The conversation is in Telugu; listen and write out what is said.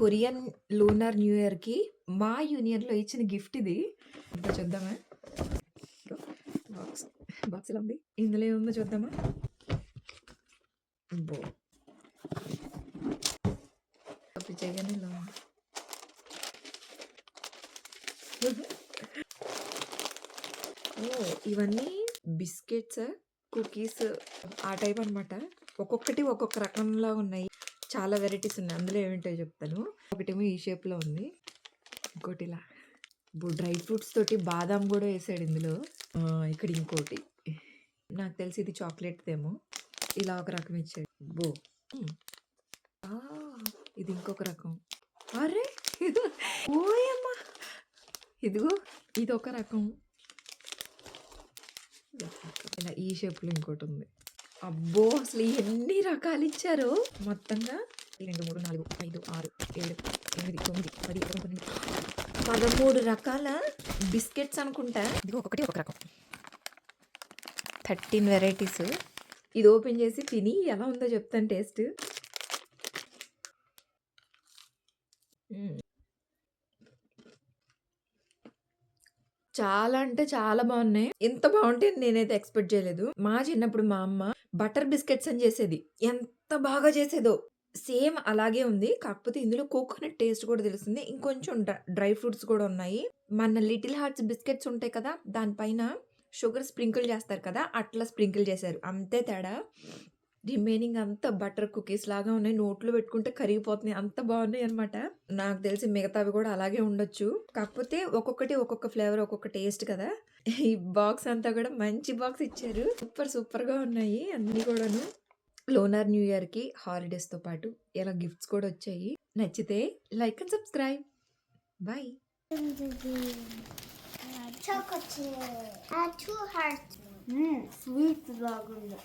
కొరియన్ లూనార్ న్యూ ఇయర్‌కి మా యూనియన్‌లో ఇచ్చిన గిఫ్ట్ ఇది. ఇందులో చూద్దామా? బాక్స్ బాక్స్ ఎలా ఉంది? ఇందులో ఏముందో చూద్దామా? అబ్బో! ఓపెన్ చేయగానే ఇలా ఉంది. ఓహ్! ఇవన్నీ బిస్కెట్స్, కుకీస్ ఆ టైప్ అనమాట. ఒక్కొక్కటి ఒక్కొక్క రకంలా ఉన్నాయి. చాలా వెరైటీస్ ఉన్నాయి. అందులో ఏమింటాయో చెప్తాను. ఒకటేమో ఈ షేప్‌లో ఉంది. ఇంకోటి ఇలా. డ్రై ఫ్రూట్స్ తోటి బాదాం గూడా ఏసాడు ఇందులో. ఇక్కడ ఇంకోటి. నాకు తెలిసి ఇది చాక్లేట్‌దేమో. ఇలా ఒక రకం ఇచ్చాడు. అబ్బో! హ్మ్. ఆ! ఇది ఇంకొక రకం. అరె! ఓయమ్మ! ఇదిగో ఇదొక రకం. ఇలా ఈ షేప్‌లో ఇంకోటుంది. అబ్బో! అసలు ఎన్ని రకాలు ఇచ్చారో మొత్తంగా 2, 3, 4, 5, 6, 7, 8, 9, 10, 11, 13 రకాల బిస్కెట్స్ అనుకుంటా. ఇదిగో ఒక్కొక్కటి ఒక్కొక్క రకం. 13 వెరైటీస్. ఇది ఓపెన్ చేసి తిని ఎలా ఉందో చెప్తాను టేస్ట్. చాలా అంటే చాలా బాగున్నాయి. ఇంత బాగుంటాయని నేనైతే ఎక్స్‌పెక్ట్ చేయలేదు. మా చిన్నప్పుడు మా అమ్మ బటర్ బిస్కెట్స్ అని చేసేది. ఎంత బాగా చేసేదో! సేమ్ అలాగే ఉంది. కాకపోతే ఇందులో కోకోనట్ టేస్ట్ కూడా తెలుస్తుంది. ఇంకొంచెం డ్రై ఫ్రూట్స్ కూడా ఉన్నాయి. మన లిటిల్ హార్ట్స్ బిస్కెట్స్ ఉంటాయి కదా! దాని పైన షుగర్ స్ప్రింకిల్ చేస్తారు కదా! అట్లా స్ప్రింకిల్ చేశారు. అంతే తేడా. రిమైనింగ్ అంతా బటర్ కుకీస్ లాగా ఉన్నాయి. నోట్లో పెట్టుకుంటే కరిగిపోతున్నాయి. అంత బాగున్నాయన్నమాట. నాకు తెలిసి మిగతావి కూడా అలాగే ఉండొచ్చు. కాకపోతే ఒక్కొక్కటి ఒక్కొక్క ఫ్లేవర్, ఒక్కొక్క టేస్ట్ కదా! ఈ బాక్స్ అంతా కూడా మంచి బాక్స్ ఇచ్చారు. సూపర్‌గా ఉన్నాయి అన్నీ కూడాను. లోనార్ న్యూ ఇయర్‌కి హాలిడేస్‌తో పాటు ఇలా గిఫ్ట్స్ కూడా వచ్చాయి. నచ్చితే like and subscribe. By. Chocolate. 2 hearts. Sweet lagunde.